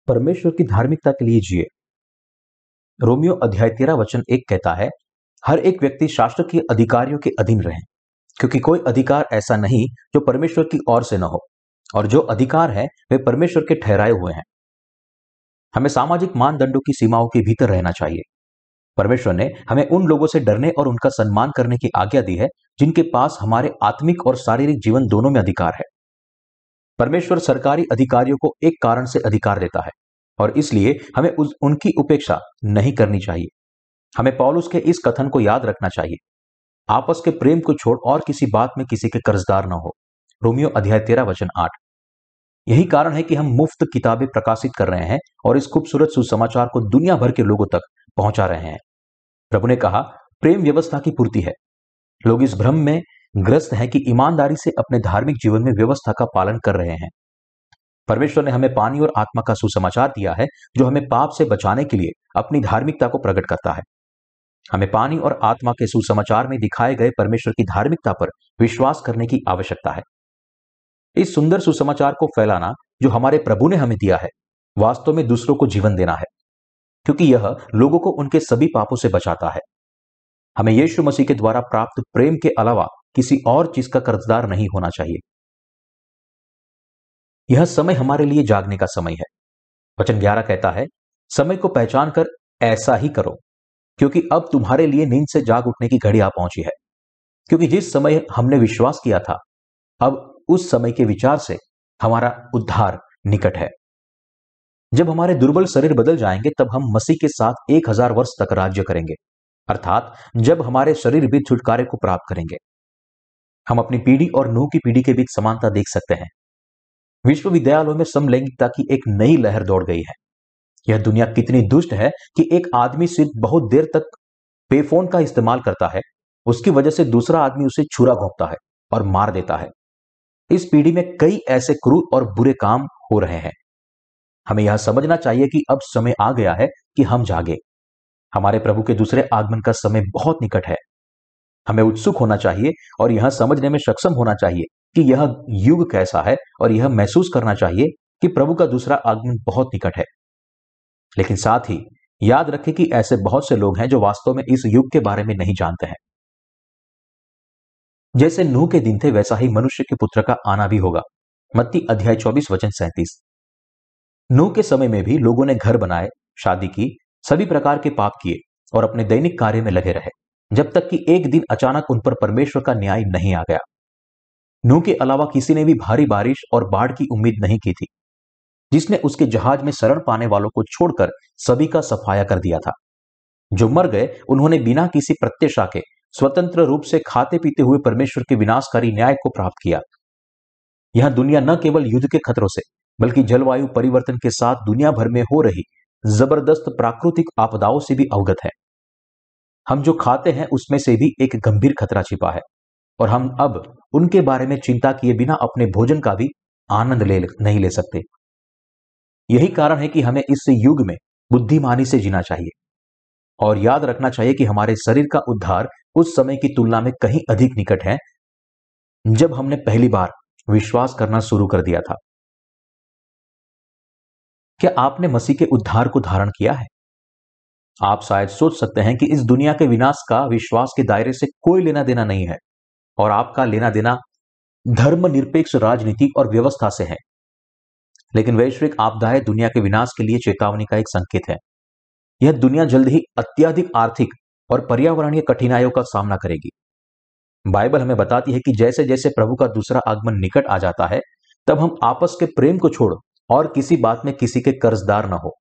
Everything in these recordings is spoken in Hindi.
परमेश्वर की धार्मिकता के लिए जिए। रोमियो अध्याय 13 वचन 1 कहता है, हर एक व्यक्ति शास्त्र के अधिकारियों के अधीन रहे, क्योंकि कोई अधिकार ऐसा नहीं जो परमेश्वर की ओर से न हो, और जो अधिकार है वे परमेश्वर के ठहराए हुए हैं। हमें सामाजिक मानदंडों की सीमाओं के भीतर रहना चाहिए। परमेश्वर ने हमें उन लोगों से डरने और उनका सम्मान करने की आज्ञा दी है जिनके पास हमारे आत्मिक और शारीरिक जीवन दोनों में अधिकार है। परमेश्वर सरकारी अधिकारियों को एक कारण से अधिकार देता है, और इसलिए हमें उनकी उपेक्षा नहीं करनी चाहिए। हमें पौलुस के इस कथन को याद रखना चाहिए, आपस के प्रेम को छोड़ और किसी बात में किसी के कर्जदार न हो। रोमियो अध्याय 13 वचन 8। यही कारण है कि हम मुफ्त किताबें प्रकाशित कर रहे हैं और इस खूबसूरत सुसमाचार को दुनिया भर के लोगों तक पहुंचा रहे हैं। प्रभु ने कहा, प्रेम व्यवस्था की पूर्ति है। लोग इस भ्रम में ग्रस्त हैं कि ईमानदारी से अपने धार्मिक जीवन में व्यवस्था का पालन कर रहे हैं। परमेश्वर ने हमें पानी और आत्मा का सुसमाचार दिया है, जो हमें पाप से बचाने के लिए अपनी धार्मिकता को प्रकट करता है। हमें पानी और आत्मा के सुसमाचार में दिखाए गए परमेश्वर की धार्मिकता पर विश्वास करने की आवश्यकता है। इस सुंदर सुसमाचार को फैलाना जो हमारे प्रभु ने हमें दिया है, वास्तव में दूसरों को जीवन देना है, क्योंकि यह लोगों को उनके सभी पापों से बचाता है। हमें यीशु मसीह के द्वारा प्राप्त प्रेम के अलावा किसी और चीज का कर्जदार नहीं होना चाहिए। यह समय हमारे लिए जागने का समय है। वचन 11 कहता है, समय को पहचान कर ऐसा ही करो, क्योंकि अब तुम्हारे लिए नींद से जाग उठने की घड़ी आ पहुंची है। क्योंकि जिस समय हमने विश्वास किया था, अब उस समय के विचार से हमारा उद्धार निकट है। जब हमारे दुर्बल शरीर बदल जाएंगे, तब हम मसीह के साथ 1000 वर्ष तक राज्य करेंगे, अर्थात जब हमारे शरीर भी छुटकारे को प्राप्त करेंगे। हम अपनी पीढ़ी और नूह की पीढ़ी के बीच समानता देख सकते हैं। विश्वविद्यालयों में समलैंगिकता की एक नई लहर दौड़ गई है। यह दुनिया कितनी दुष्ट है कि एक आदमी सिर्फ बहुत देर तक पेफोन का इस्तेमाल करता है, उसकी वजह से दूसरा आदमी उसे छुरा घोंपता है और मार देता है। इस पीढ़ी में कई ऐसे क्रूर और बुरे काम हो रहे हैं। हमें यह समझना चाहिए कि अब समय आ गया है कि हम जागे। हमारे प्रभु के दूसरे आगमन का समय बहुत निकट है। हमें उत्सुक होना चाहिए और यह समझने में सक्षम होना चाहिए कि यह युग कैसा है, और यह महसूस करना चाहिए कि प्रभु का दूसरा आगमन बहुत निकट है। लेकिन साथ ही याद रखें कि ऐसे बहुत से लोग हैं जो वास्तव में इस युग के बारे में नहीं जानते हैं। जैसे नूह के दिन थे, वैसा ही मनुष्य के पुत्र का आना भी होगा। मत्ती अध्याय 24 वचन 37। नूह के समय में भी लोगों ने घर बनाए, शादी की, सभी प्रकार के पाप किए और अपने दैनिक कार्य में लगे रहे, जब तक कि एक दिन अचानक उन पर परमेश्वर का न्याय नहीं आ गया। नूह के अलावा किसी ने भी भारी बारिश और बाढ़ की उम्मीद नहीं की थी, जिसने उसके जहाज में शरण पाने वालों को छोड़कर सभी का सफाया कर दिया था। जो मर गए, उन्होंने बिना किसी प्रत्याशा के स्वतंत्र रूप से खाते पीते हुए परमेश्वर के विनाशकारी न्याय को प्राप्त किया। यह दुनिया न केवल युद्ध के खतरों से, बल्कि जलवायु परिवर्तन के साथ दुनिया भर में हो रही जबरदस्त प्राकृतिक आपदाओं से भी अवगत है। हम जो खाते हैं उसमें से भी एक गंभीर खतरा छिपा है, और हम अब उनके बारे में चिंता किए बिना अपने भोजन का भी आनंद नहीं ले सकते। यही कारण है कि हमें इस युग में बुद्धिमानी से जीना चाहिए और याद रखना चाहिए कि हमारे शरीर का उद्धार उस समय की तुलना में कहीं अधिक निकट है जब हमने पहली बार विश्वास करना शुरू कर दिया था। क्या आपने मसीह के उद्धार को धारण किया है? आप शायद सोच सकते हैं कि इस दुनिया के विनाश का विश्वास के दायरे से कोई लेना देना नहीं है, और आपका लेना देना धर्मनिरपेक्ष राजनीति और व्यवस्था से है। लेकिन वैश्विक आपदाएं दुनिया के विनाश के लिए चेतावनी का एक संकेत है। यह दुनिया जल्द ही अत्यधिक आर्थिक और पर्यावरणीय कठिनाइयों का सामना करेगी। बाइबल हमें बताती है कि जैसे जैसे प्रभु का दूसरा आगमन निकट आ जाता है, तब हम आपस के प्रेम को छोड़ और किसी बात में किसी के कर्जदार न हो।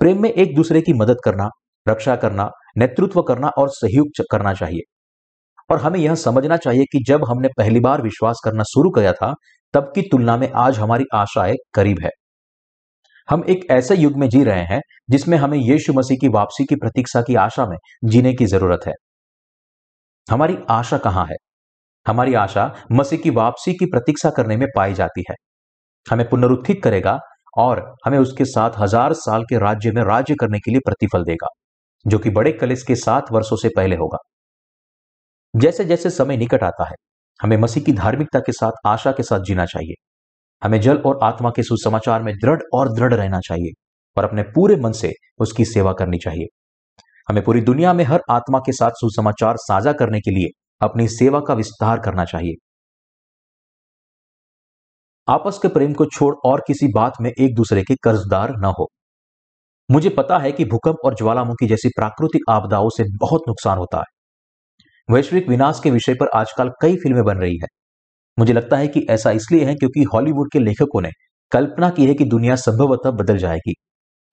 प्रेम में एक दूसरे की मदद करना, रक्षा करना, नेतृत्व करना और सहयोग करना चाहिए। और हमें यह समझना चाहिए कि जब हमने पहली बार विश्वास करना शुरू किया था, तब की तुलना में आज हमारी आशाएं करीब है। हम एक ऐसे युग में जी रहे हैं जिसमें हमें यीशु मसीह की वापसी की प्रतीक्षा की आशा में जीने की जरूरत है। हमारी आशा कहां है? हमारी आशा मसीह की वापसी की प्रतीक्षा करने में पाई जाती है। हमें पुनरुत्थित करेगा और हमें उसके साथ 1000 साल के राज्य में राज्य करने के लिए प्रतिफल देगा, जो कि बड़े कलेश के 7 वर्षों से पहले होगा। जैसे जैसे समय निकट आता है, हमें मसीह की धार्मिकता के साथ आशा के साथ जीना चाहिए। हमें जल और आत्मा के सुसमाचार में दृढ़ और दृढ़ रहना चाहिए और अपने पूरे मन से उसकी सेवा करनी चाहिए। हमें पूरी दुनिया में हर आत्मा के साथ सुसमाचार साझा करने के लिए अपनी सेवा का विस्तार करना चाहिए। आपस के प्रेम को छोड़ और किसी बात में एक दूसरे के कर्जदार न हो। मुझे पता है कि भूकंप और ज्वालामुखी जैसी प्राकृतिक आपदाओं से बहुत नुकसान होता है। वैश्विक विनाश के विषय पर आजकल कई फिल्में बन रही है। मुझे लगता है कि ऐसा इसलिए है क्योंकि हॉलीवुड के लेखकों ने कल्पना की है कि दुनिया संभवतः बदल जाएगी,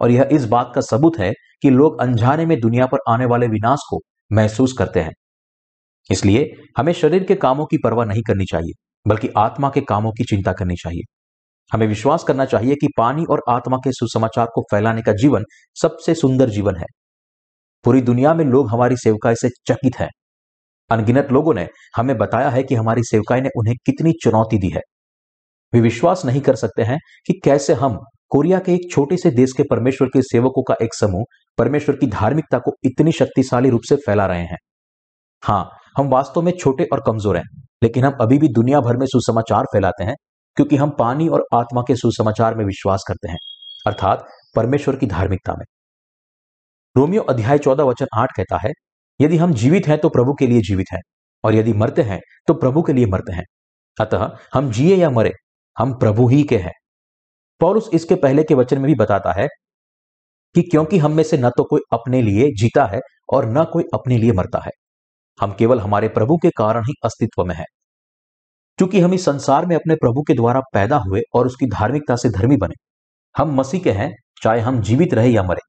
और यह इस बात का सबूत है कि लोग अनजाने में दुनिया पर आने वाले विनाश को महसूस करते हैं। इसलिए हमें शरीर के कामों की परवाह नहीं करनी चाहिए, बल्कि आत्मा के कामों की चिंता करनी चाहिए। हमें विश्वास करना चाहिए कि पानी और आत्मा के सुसमाचार को फैलाने का जीवन सबसे सुंदर जीवन है। पूरी दुनिया में लोग हमारी सेवकाई से चकित हैं। अनगिनत लोगों ने हमें बताया है कि हमारी सेवकाई ने उन्हें कितनी चुनौती दी है। वे विश्वास नहीं कर सकते हैं कि कैसे हम कोरिया के एक छोटे से देश के परमेश्वर के सेवकों का एक समूह परमेश्वर की धार्मिकता को इतनी शक्तिशाली रूप से फैला रहे हैं। हाँ, हम वास्तव में छोटे और कमजोर हैं, लेकिन हम अभी भी दुनिया भर में सुसमाचार फैलाते हैं क्योंकि हम पानी और आत्मा के सुसमाचार में विश्वास करते हैं, अर्थात परमेश्वर की धार्मिकता में। रोमियो अध्याय 14 वचन 8 कहता है, यदि हम जीवित हैं तो प्रभु के लिए जीवित हैं, और यदि मरते हैं तो प्रभु के लिए मरते हैं। अतः हम जिए या मरे, हम प्रभु ही के हैं। पौलुस इसके पहले के वचन में भी बताता है कि क्योंकि हम में से न तो कोई अपने लिए जीता है और न कोई अपने लिए मरता है, हम केवल हमारे प्रभु के कारण ही अस्तित्व में हैं। क्योंकि हम इस संसार में अपने प्रभु के द्वारा पैदा हुए और उसकी धार्मिकता से धर्मी बने, हम मसीह के हैं, चाहे हम जीवित रहे या मरे।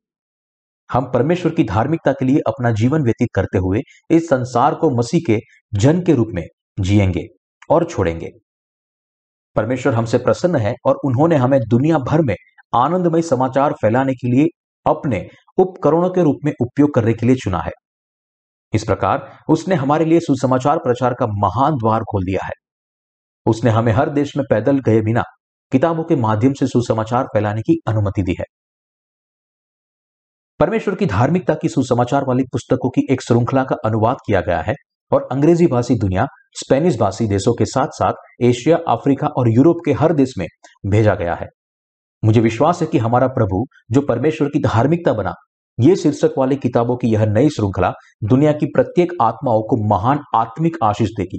हम परमेश्वर की धार्मिकता के लिए अपना जीवन व्यतीत करते हुए इस संसार को मसीह के जन के रूप में जिएंगे और छोड़ेंगे। परमेश्वर हमसे प्रसन्न है और उन्होंने हमें दुनिया भर में आनंदमय समाचार फैलाने के लिए अपने उपकरणों के रूप में उपयोग करने के लिए चुना है। इस प्रकार उसने हमारे लिए सुसमाचार प्रचार का महान द्वार खोल दिया है। उसने हमें हर देश में पैदल गए बिना किताबों के माध्यम से सुसमाचार फैलाने की अनुमति दी है। परमेश्वर की धार्मिकता की सुसमाचार वाली पुस्तकों की एक श्रृंखला का अनुवाद किया गया है और अंग्रेजी भाषी दुनिया, स्पेनिश भाषी देशों के साथ साथ एशिया, अफ्रीका और यूरोप के हर देश में भेजा गया है। मुझे विश्वास है कि हमारा प्रभु जो परमेश्वर की धार्मिकता बना, ये शीर्षक वाली किताबों की यह नई श्रृंखला दुनिया की प्रत्येक आत्माओं को महान आत्मिक आशीष देगी।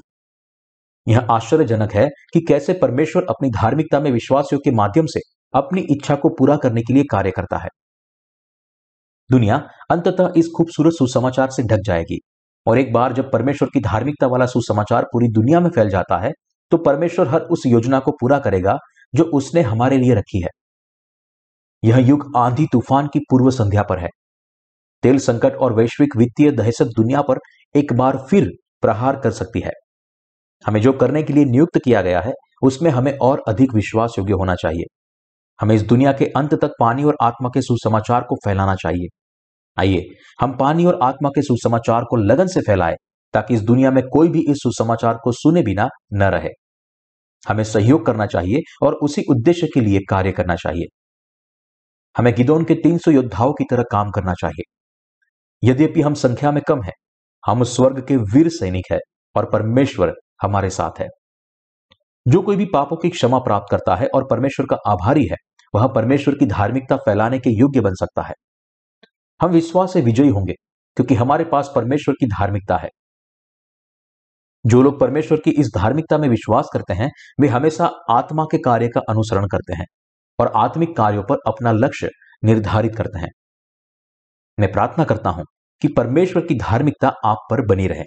यह आश्चर्यजनक है कि कैसे परमेश्वर अपनी धार्मिकता में विश्वासियों के माध्यम से अपनी इच्छा को पूरा करने के लिए कार्य करता है। दुनिया अंततः इस खूबसूरत सुसमाचार से ढक जाएगी, और एक बार जब परमेश्वर की धार्मिकता वाला सुसमाचार पूरी दुनिया में फैल जाता है तो परमेश्वर हर उस योजना को पूरा करेगा जो उसने हमारे लिए रखी है। यह युग आंधी तूफान की पूर्व संध्या पर है। तेल संकट और वैश्विक वित्तीय दहशत दुनिया पर एक बार फिर प्रहार कर सकती है। हमें जो करने के लिए नियुक्त किया गया है उसमें हमें और अधिक विश्वास योग्य होना चाहिए। हमें इस दुनिया के अंत तक पानी और आत्मा के सुसमाचार को फैलाना चाहिए। आइए हम पानी और आत्मा के सुसमाचार को लगन से फैलाएं ताकि इस दुनिया में कोई भी इस सुसमाचार को सुने बिना न रहे। हमें सहयोग करना चाहिए और उसी उद्देश्य के लिए कार्य करना चाहिए। हमें गिदोन के 300 योद्धाओं की तरह काम करना चाहिए। यद्यपि हम संख्या में कम हैं, हम स्वर्ग के वीर सैनिक हैं और परमेश्वर हमारे साथ है। जो कोई भी पापों की क्षमा प्राप्त करता है और परमेश्वर का आभारी है, वह परमेश्वर की धार्मिकता फैलाने के योग्य बन सकता है। हम विश्वास से विजयी होंगे क्योंकि हमारे पास परमेश्वर की धार्मिकता है। जो लोग परमेश्वर की इस धार्मिकता में विश्वास करते हैं वे हमेशा आत्मा के कार्य का अनुसरण करते हैं और आत्मिक कार्यों पर अपना लक्ष्य निर्धारित करते हैं। मैं प्रार्थना करता हूं कि परमेश्वर की धार्मिकता आप पर बनी रहे।